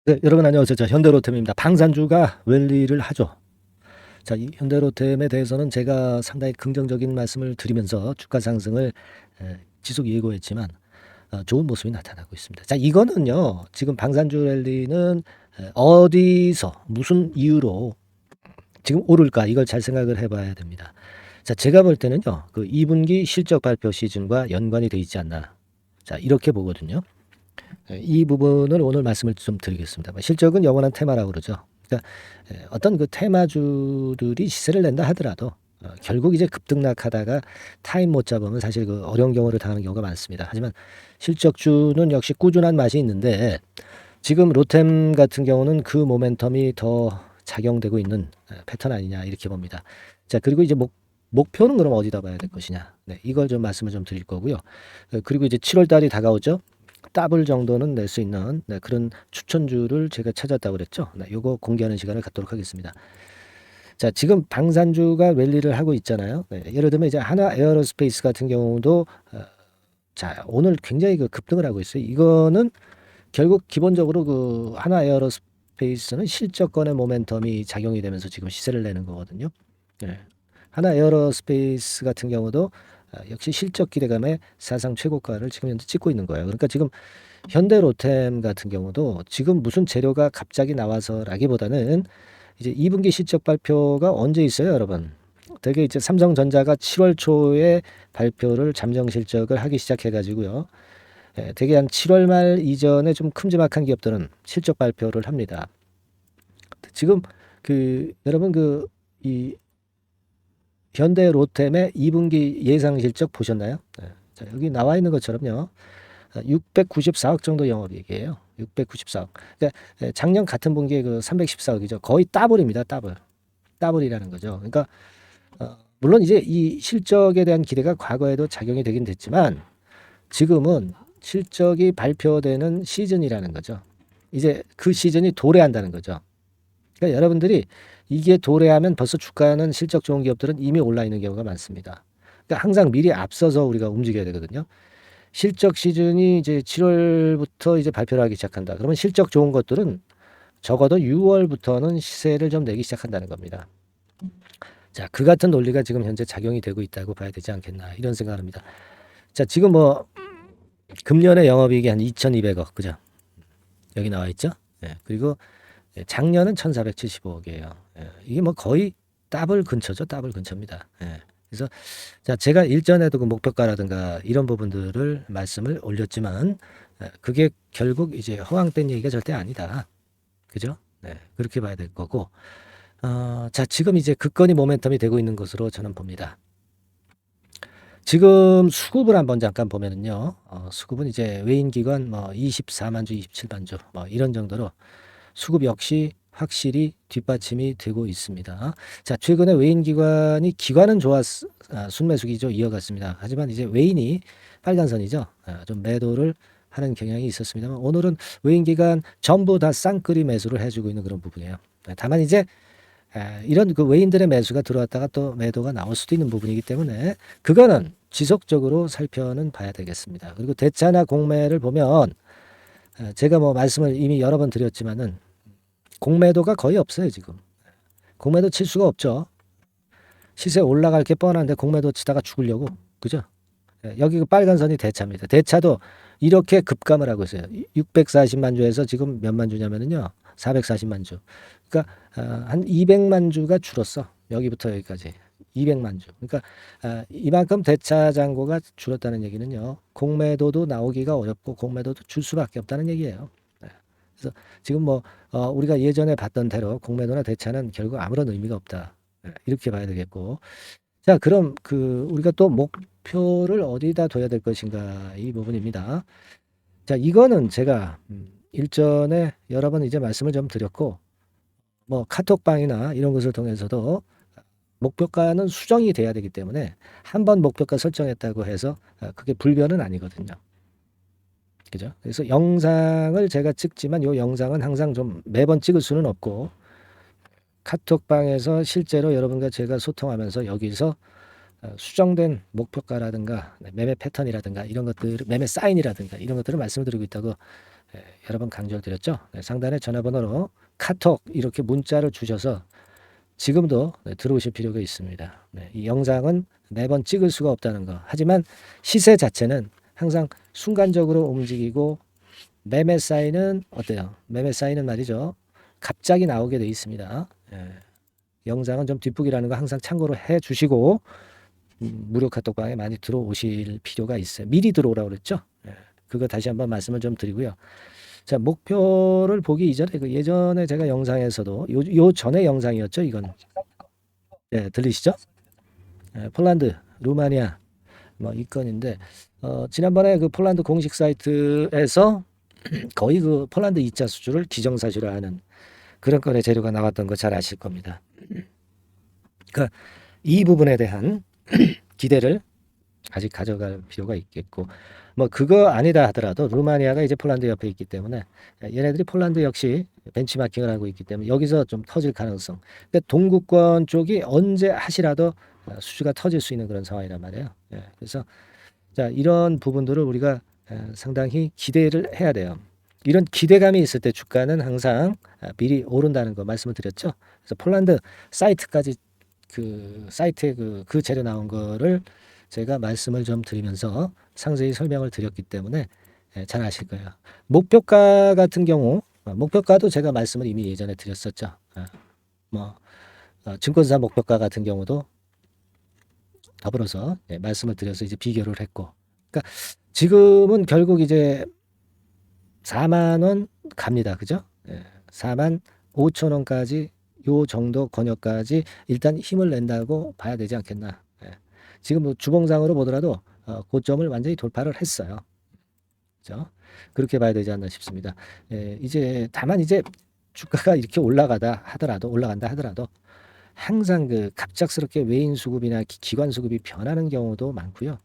네, 여러분 안녕하세요. 자, 현대로템입니다. 방산주가 랠리를 하죠. 자, 이 현대로템에 대해서는 제가 상당히 긍정적인 말씀을 드리면서 주가 상승을 지속 예고했지만 좋은 모습이 나타나고 있습니다. 자, 이거는요. 지금 방산주 랠리는 어디서 무슨 이유로 지금 오를까 이걸 잘 생각을 해봐야 됩니다. 자, 제가 볼 때는요. 그 2분기 실적 발표 시즌과 연관이 돼 있지 않나. 자, 이렇게 보거든요. 이 부분을 오늘 말씀을 좀 드리겠습니다. 실적은 영원한 테마라고 그러죠. 그러니까 어떤 그 테마주들이 시세를 낸다 하더라도 결국 이제 급등락하다가 타임 못 잡으면 사실 그 어려운 경우를 당하는 경우가 많습니다. 하지만 실적주는 역시 꾸준한 맛이 있는데 지금 로템 같은 경우는 그 모멘텀이 더 작용되고 있는 패턴 아니냐 이렇게 봅니다. 자, 그리고 이제 목표는 그럼 어디다 봐야 될 것이냐. 네, 이걸 좀 말씀을 좀 드릴 거고요. 그리고 이제 7월 달이 다가오죠. 더블 정도는 낼 수 있는 그런 추천주를 제가 찾았다고 그랬죠. 요거 공개하는 시간을 갖도록 하겠습니다. 자, 지금 방산주가 랠리를 하고 있잖아요. 예를 들면 이제 하나 에어로스페이스 같은 경우도 자, 오늘 굉장히 그 급등을 하고 있어요. 이거는 결국 기본적으로 그 하나 에어로스페이스는 실적권의 모멘텀이 작용이 되면서 지금 시세를 내는 거거든요. 예. 하나 에어로스페이스 같은 경우도 역시 실적 기대감에 사상 최고가를 지금 현재 찍고 있는 거예요. 그러니까 지금 현대로템 같은 경우도 지금 무슨 재료가 갑자기 나와서라기보다는 이제 2분기 실적 발표가 언제 있어요, 여러분? 되게 이제 삼성전자가 7월 초에 발표를 잠정 실적을 하기 시작해 가지고요. 되게 한 7월 말 이전에 좀 큼지막한 기업들은 실적 발표를 합니다. 지금 그 여러분 그 이 현대로템의 2분기 예상 실적 보셨나요? 자, 여기 나와 있는 것처럼요. 694억 정도 영업이익이에요. 694억. 그러니까 작년 같은 분기에 그 314억이죠. 거의 더블입니다. 더블. 더블이라는 거죠. 그러니까 물론 이제 이 실적에 대한 기대가 과거에도 작용이 되긴 됐지만 지금은 실적이 발표되는 시즌이라는 거죠. 이제 그 시즌이 도래한다는 거죠. 그러니까 여러분들이 이게 도래하면 벌써 주가는 실적 좋은 기업들은 이미 올라 있는 경우가 많습니다. 그러니까 항상 미리 앞서서 우리가 움직여야 되거든요. 실적 시즌이 이제 7월부터 이제 발표를 하기 시작한다. 그러면 실적 좋은 것들은 적어도 6월부터는 시세를 좀 내기 시작한다는 겁니다. 자, 그 같은 논리가 지금 현재 작용이 되고 있다고 봐야 되지 않겠나 이런 생각을 합니다. 자, 지금 뭐 금년의 영업이익이 한 2,200억 그죠? 여기 나와 있죠? 예, 그리고 작년은 1,475억이에요. 예, 이게 뭐 거의 더블 근처죠. 더블 근처입니다. 예. 그래서 자, 제가 일전에도 그 목표가라든가 이런 부분들을 말씀을 올렸지만 그게 결국 이제 허황된 얘기가 절대 아니다. 그죠? 네, 그렇게 봐야 될 거고. 자, 지금 이제 극건이 모멘텀이 되고 있는 것으로 저는 봅니다. 지금 수급을 한번 잠깐 보면은요. 수급은 이제 외인기관 뭐 24만 주, 27만 주 뭐 이런 정도로 수급 역시 확실히 뒷받침이 되고 있습니다. 자, 최근에 외인기관이 기관은 순매수기죠. 이어갔습니다. 하지만 이제 외인이 빨간선이죠. 좀 매도를 하는 경향이 있었습니다만 오늘은 외인기관 전부 다 쌍끌이 매수를 해주고 있는 그런 부분이에요. 다만 이제 이런 그 외인들의 매수가 들어왔다가 또 매도가 나올 수도 있는 부분이기 때문에 그거는 지속적으로 살펴는 봐야 되겠습니다. 그리고 대차나 공매를 보면 제가 뭐 말씀을 이미 여러 번 드렸지만은 공매도가 거의 없어요, 지금. 공매도 칠 수가 없죠. 시세 올라갈 게 뻔한데 공매도 치다가 죽으려고. 그죠? 여기 그 빨간 선이 대차입니다. 대차도 이렇게 급감을 하고 있어요. 640만 주에서 지금 몇만 주냐면은요. 440만 주. 그러니까 한 200만 주가 줄었어. 여기부터 여기까지. 200만 주. 그러니까 이만큼 대차 잔고가 줄었다는 얘기는요. 공매도도 나오기가 어렵고 공매도도 줄 수밖에 없다는 얘기예요. 그래서 지금 뭐 우리가 예전에 봤던 대로 공매도나 대차는 결국 아무런 의미가 없다. 이렇게 봐야 되겠고. 자, 그럼 그 우리가 또 목표를 어디다 둬야 될 것인가 이 부분입니다. 자, 이거는 제가 일전에 여러 번 이제 말씀을 좀 드렸고 뭐 카톡방이나 이런 것을 통해서도 목표가는 수정이 돼야 되기 때문에 한 번 목표가 설정했다고 해서 그게 불변은 아니거든요. 그죠? 그래서 영상을 제가 찍지만 이 영상은 항상 좀 매번 찍을 수는 없고 카톡방에서 실제로 여러분과 제가 소통하면서 여기서 수정된 목표가라든가 매매 패턴이라든가 이런 것들, 매매 사인이라든가 이런 것들을 말씀을 드리고 있다고 여러 번 강조를 드렸죠. 상단의 전화번호로 카톡 이렇게 문자를 주셔서 지금도 들어오실 필요가 있습니다. 이 영상은 매번 찍을 수가 없다는 거. 하지만 시세 자체는 항상 순간적으로 움직이고 매매 사인은 어때요? 매매 사인은 말이죠. 갑자기 나오게 돼 있습니다. 영상은 좀 뒷북이라는 거 항상 참고로 해 주시고 무료 카톡방에 많이 들어오실 필요가 있어요. 미리 들어오라고 그랬죠. 그거 다시 한번 말씀을 좀 드리고요. 자, 목표를 보기 이전에 예전에 제가 영상에서도 요 전에 영상이었죠. 이건 들리시죠? 폴란드, 루마니아 뭐 이 건인데 지난번에 그 폴란드 공식 사이트에서 거의 그 폴란드 2차 수주를 기정사실화하는 그런 건의 재료가 나왔던 거 잘 아실 겁니다. 그러니까 이 부분에 대한 기대를 아직 가져갈 필요가 있겠고 뭐 그거 아니다 하더라도 루마니아가 이제 폴란드 옆에 있기 때문에 얘네들이 폴란드 역시 벤치마킹을 하고 있기 때문에 여기서 좀 터질 가능성. 그러니까 동구권 쪽이 언제 하시라도 수주가 터질 수 있는 그런 상황이란 말이에요. 그래서 자 이런 부분들을 우리가 상당히 기대를 해야 돼요. 이런 기대감이 있을 때 주가는 항상 미리 오른다는 거 말씀을 드렸죠. 그래서 폴란드 사이트까지 그 사이트에 그 재료 나온 거를 제가 말씀을 좀 드리면서 상세히 설명을 드렸기 때문에 잘 아실 거예요. 목표가 같은 경우 목표가도 제가 말씀을 이미 예전에 드렸었죠. 증권사 목표가 같은 경우도 더불어서 말씀을 드려서 이제 비교를 했고, 그러니까 지금은 결국 이제 4만 원 갑니다, 그죠? 4만 5천 원까지 요 정도 권역까지 일단 힘을 낸다고 봐야 되지 않겠나. 지금 뭐 주봉상으로 보더라도 고점을 완전히 돌파를 했어요. 그죠? 그렇게 봐야 되지 않나 싶습니다. 이제 다만 이제 주가가 이렇게 올라간다 하더라도 항상 그 갑작스럽게 외인 수급이나 기관 수급이 변하는 경우도 많고요.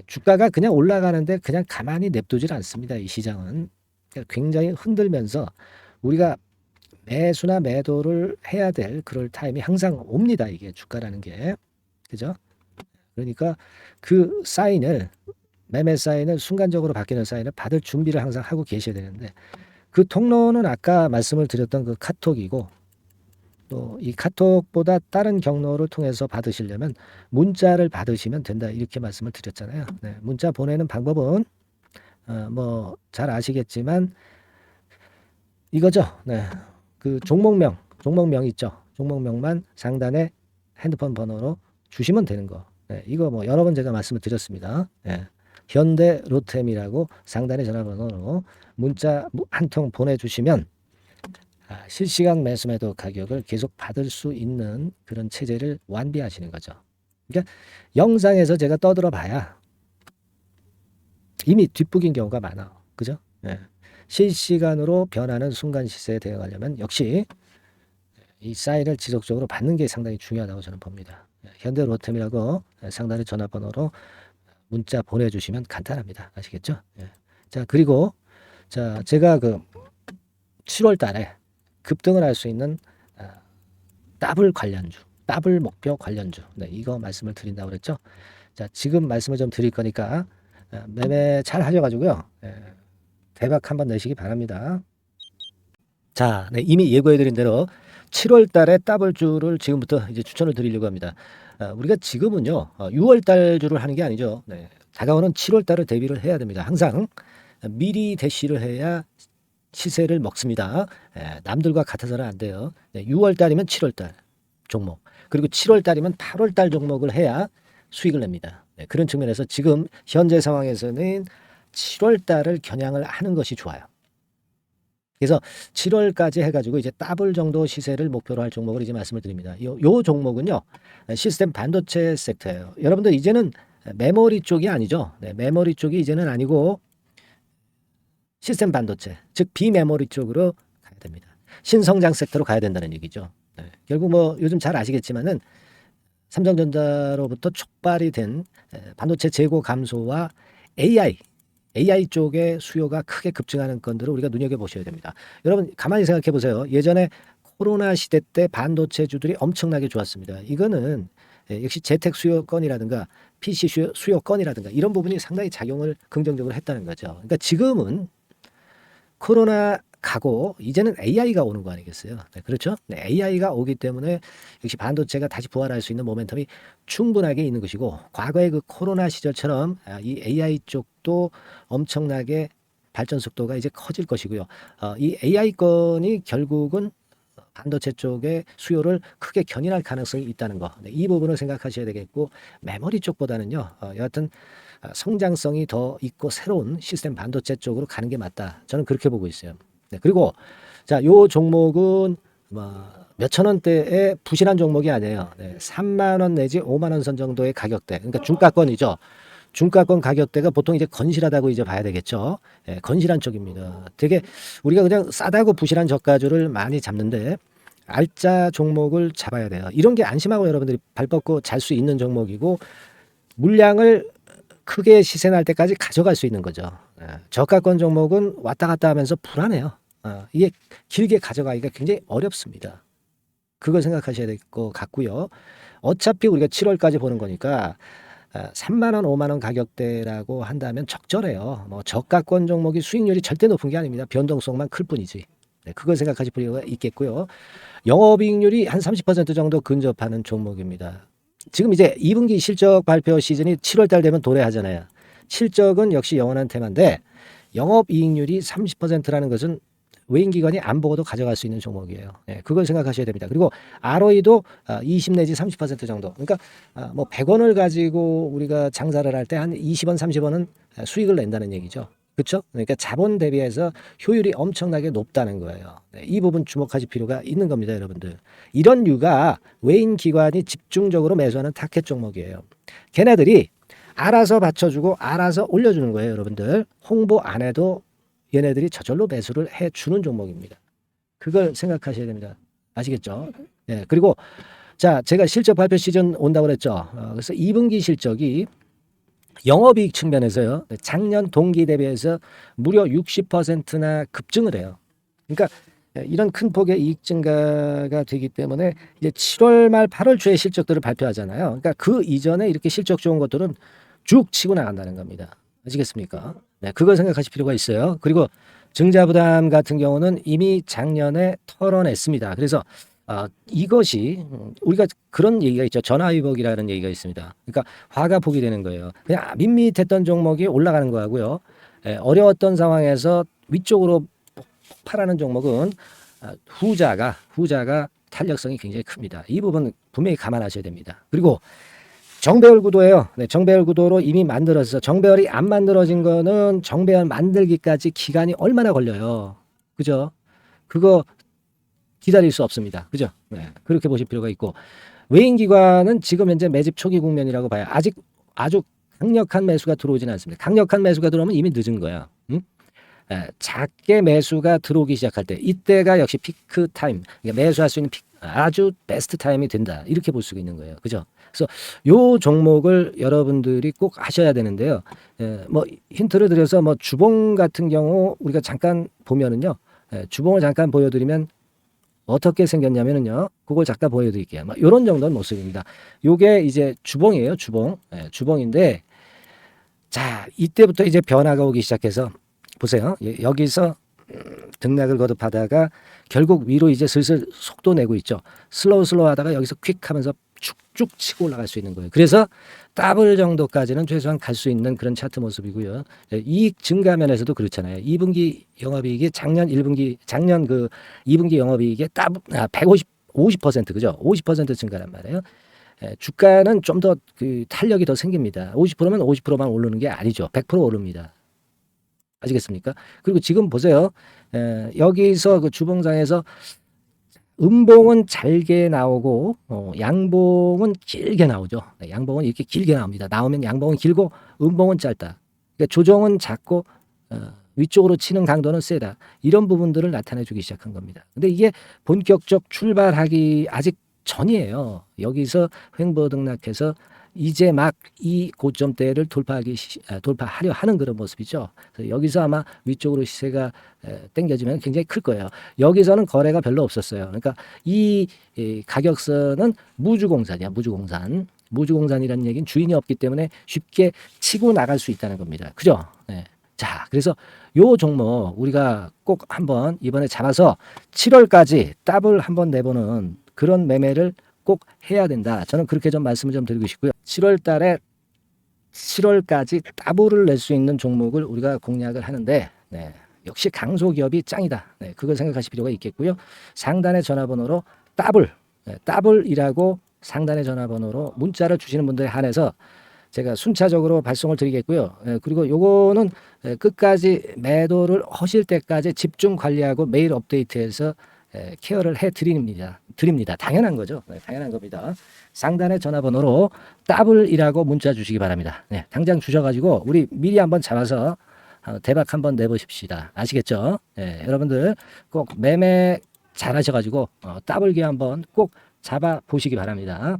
주가가 그냥 올라가는데 그냥 가만히 냅두질 않습니다. 이 시장은 굉장히 흔들면서 우리가 매수나 매도를 해야 될 그럴 타임이 항상 옵니다. 이게 주가라는 게. 그죠? 그러니까 그 사인을 매매 사인을 순간적으로 바뀌는 사인을 받을 준비를 항상 하고 계셔야 되는데 그 통로는 아까 말씀을 드렸던 그 카톡이고 또 이 카톡보다 다른 경로를 통해서 받으시려면 문자를 받으시면 된다 이렇게 말씀을 드렸잖아요. 문자 보내는 방법은 뭐 잘 아시겠지만 이거죠. 그 종목명 있죠. 종목명만 상단에 핸드폰 번호로 주시면 되는 거. 이거 뭐 여러 번 제가 말씀을 드렸습니다. 현대 로템이라고 상단에 전화번호로 문자 한 통 보내주시면 실시간 매수매도 가격을 계속 받을 수 있는 그런 체제를 완비하시는 거죠. 그러니까 영상에서 제가 떠들어 봐야 이미 뒷북인 경우가 많아. 그죠? 실시간으로 변하는 순간 시세에 대응하려면 역시 이 사인을 지속적으로 받는 게 상당히 중요하다고 저는 봅니다. 현대 로템이라고 상단의 전화번호로 문자 보내주시면 간단합니다. 아시겠죠? 자, 그리고 자, 제가 그 7월 달에 급등을 할 수 있는 더블 관련주, 더블 목표 관련주. 이거 말씀을 드린다고 그랬죠. 자, 지금 말씀을 좀 드릴 거니까 매매 잘 하셔가지고요. 대박 한번 내시기 바랍니다. 자, 이미 예고해드린 대로 7월 달에 더블주를 지금부터 이제 추천을 드리려고 합니다. 우리가 지금은요, 6월 달 주를 하는 게 아니죠. 다가오는 7월 달을 대비를 해야 됩니다. 항상 미리 대시를 해야 시세를 먹습니다. 남들과 같아서는 안 돼요. 6월 달이면 7월 달 종목, 그리고 7월 달이면 8월 달 종목을 해야 수익을 냅니다. 그런 측면에서 지금 현재 상황에서는 7월 달을 겨냥을 하는 것이 좋아요. 그래서 7월까지 해가지고 이제 더블 정도 시세를 목표로 할 종목을 이제 말씀을 드립니다. 요 종목은요, 시스템 반도체 섹터예요. 여러분들 이제는 메모리 쪽이 아니죠. 메모리 쪽이 이제는 아니고 시스템 반도체, 즉 비메모리 쪽으로 가야 됩니다. 신성장 섹터로 가야 된다는 얘기죠. 결국 뭐 요즘 잘 아시겠지만은 삼성전자로부터 촉발이 된 반도체 재고 감소와 AI 쪽의 수요가 크게 급증하는 건들을 우리가 눈여겨보셔야 됩니다. 여러분 가만히 생각해 보세요. 예전에 코로나 시대 때 반도체주들이 엄청나게 좋았습니다. 이거는 역시 재택 수요건이라든가 PC 수요건이라든가 이런 부분이 상당히 작용을 긍정적으로 했다는 거죠. 그러니까 지금은 코로나 가고 이제는 AI가 오는 거 아니겠어요? 네, 그렇죠? 네, AI가 오기 때문에 역시 반도체가 다시 부활할 수 있는 모멘텀이 충분하게 있는 것이고, 과거의 그 코로나 시절처럼 이 AI 쪽도 엄청나게 발전 속도가 이제 커질 것이고요. 이 AI 건이 결국은 반도체 쪽의 수요를 크게 견인할 가능성이 있다는 거. 네, 이 부분을 생각하셔야 되겠고, 메모리 쪽보다는요, 여하튼 성장성이 더 있고 새로운 시스템 반도체 쪽으로 가는 게 맞다. 저는 그렇게 보고 있어요. 네, 그리고 자, 요 종목은 몇천 원대의 부실한 종목이 아니에요. 네, 3만 원 내지 5만 원 선 정도의 가격대. 그러니까 중가권이죠. 중가권 가격대가 보통 이제 건실하다고 이제 봐야 되겠죠. 예, 건실한 쪽입니다. 되게 우리가 그냥 싸다고 부실한 저가주를 많이 잡는데 알짜 종목을 잡아야 돼요. 이런 게 안심하고 여러분들이 발 뻗고 잘 수 있는 종목이고, 물량을 크게 시세 날 때까지 가져갈 수 있는 거죠. 예, 저가권 종목은 왔다 갔다 하면서 불안해요. 이게 길게 가져가기가 굉장히 어렵습니다. 그걸 생각하셔야 될 것 같고요. 어차피 우리가 7월까지 보는 거니까 3만 원, 5만 원 가격대라고 한다면 적절해요. 뭐 저가권 종목이 수익률이 절대 높은 게 아닙니다. 변동성만 클 뿐이지. 네, 그걸 생각하실 필요가 있겠고요. 영업이익률이 한 30% 정도 근접하는 종목입니다. 지금 이제 2분기 실적 발표 시즌이 7월 달 되면 도래하잖아요. 실적은 역시 영원한 테마인데, 영업이익률이 30%라는 것은 외인기관이 안 보고도 가져갈 수 있는 종목이에요. 네, 그걸 생각하셔야 됩니다. 그리고 ROE도 20 내지 30% 정도. 그러니까 뭐 100원을 가지고 우리가 장사를 할 때 한 20원, 30원은 수익을 낸다는 얘기죠. 그렇죠? 그러니까 자본 대비해서 효율이 엄청나게 높다는 거예요. 네, 이 부분 주목하실 필요가 있는 겁니다, 여러분들. 이런 류가 외인 기관이 집중적으로 매수하는 타켓 종목이에요. 걔네들이 알아서 받쳐주고 알아서 올려주는 거예요, 여러분들. 홍보 안 해도 얘네들이 저절로 매수를 해주는 종목입니다. 그걸 생각하셔야 됩니다. 아시겠죠? 예, 그리고 자, 제가 실적 발표 시즌 온다고 그랬죠. 그래서 2분기 실적이 영업이익 측면에서요, 작년 동기 대비해서 무려 60%나 급증을 해요. 그러니까 이런 큰 폭의 이익 증가가 되기 때문에 이제 7월 말 8월 초에 실적들을 발표하잖아요. 그러니까 그 이전에 이렇게 실적 좋은 것들은 쭉 치고 나간다는 겁니다. 아시겠습니까? 네, 그걸 생각하실 필요가 있어요. 그리고 증자부담 같은 경우는 이미 작년에 털어냈습니다. 그래서 이것이 우리가 그런 얘기가 있죠. 전화위복이라는 얘기가 있습니다. 그러니까 화가 복이 되는 거예요. 그냥 밋밋했던 종목이 올라가는 거하고요. 어려웠던 상황에서 위쪽으로 폭발하는 종목은 후자가 탄력성이 굉장히 큽니다. 이 부분 분명히 감안하셔야 됩니다. 그리고 정배열 구도예요. 네, 정배열 구도로 이미 만들어서 정배열이 안 만들어진 거는 정배열 만들기까지 기간이 얼마나 걸려요. 그죠? 그거 기다릴 수 없습니다. 그죠? 네, 그렇게 보실 필요가 있고, 외인기관은 지금 현재 매집 초기 국면이라고 봐요. 아직 아주 강력한 매수가 들어오지는 않습니다. 강력한 매수가 들어오면 이미 늦은 거야. 응? 작게 매수가 들어오기 시작할 때, 이때가 역시 피크 타임, 그러니까 매수할 수 있는 아주 베스트 타임이 된다. 이렇게 볼 수 있는 거예요. 그죠? 그래서 요 종목을 여러분들이 꼭 하셔야 되는데요. 뭐 힌트를 드려서 뭐 주봉 같은 경우 우리가 잠깐 보면은요, 주봉을 잠깐 보여드리면 어떻게 생겼냐면은요, 그걸 잠깐 보여드릴게요. 뭐 이런 정도는 모습입니다. 요게 이제 주봉이에요, 주봉. 주봉인데, 자, 이때부터 이제 변화가 오기 시작해서 보세요. 여기서 등락을 거듭하다가 결국 위로 이제 슬슬 속도 내고 있죠. 슬로우 하다가 여기서 퀵 하면서 쭉쭉 치고 올라갈 수 있는 거예요. 그래서 더블 정도까지는 최소한 갈 수 있는 그런 차트 모습이고요. 이익 증가 면에서도 그렇잖아요. 2분기 영업이익이 작년 그 2분기 영업이익의 50% 그죠? 50% 증가란 말이에요. 주가는 좀 더 그 탄력이 더 생깁니다. 50%면 50%만 오르는 게 아니죠. 100% 오릅니다. 아시겠습니까? 그리고 지금 보세요. 여기서 그 주봉상에서 음봉은 잘게 나오고 양봉은 길게 나오죠. 양봉은 이렇게 길게 나옵니다. 나오면 양봉은 길고 음봉은 짧다. 그러니까 조정은 작고 위쪽으로 치는 강도는 세다. 이런 부분들을 나타내주기 시작한 겁니다. 근데 이게 본격적 출발하기 아직 전이에요. 여기서 횡보 등락해서 이제 막 이 고점대를 돌파하려 하는 그런 모습이죠. 그래서 여기서 아마 위쪽으로 시세가 당겨지면 굉장히 클 거예요. 여기서는 거래가 별로 없었어요. 그러니까 이 가격선은 무주공산이야, 무주공산. 무주공산이라는 얘기는 주인이 없기 때문에 쉽게 치고 나갈 수 있다는 겁니다. 그죠? 네. 자, 그래서 요 종목 우리가 꼭 한번 이번에 잡아서 7월까지 더블 한번 내보는 그런 매매를 꼭 해야 된다. 저는 그렇게 좀 말씀을 좀 드리고 싶고요. 7월 달에 7월까지 더블을 낼 수 있는 종목을 우리가 공략을 하는데, 네, 역시 강소기업이 짱이다. 네, 그걸 생각하실 필요가 있겠고요. 상단의 전화번호로 더블, 네, 더블이라고 상단의 전화번호로 문자를 주시는 분들에 한해서 제가 순차적으로 발송을 드리겠고요. 그리고 요거는 끝까지 매도를 하실 때까지 집중 관리하고 매일 업데이트해서 케어를 해 드립니다. 당연한 거죠. 네, 당연한 겁니다. 상단의 전화번호로 더블이라고 문자 주시기 바랍니다. 네, 당장 주셔가지고 우리 미리 한번 잡아서 대박 한번 내보십시다. 아시겠죠? 네, 여러분들 꼭 매매 잘하셔가지고 더블기 한번 꼭 잡아 보시기 바랍니다.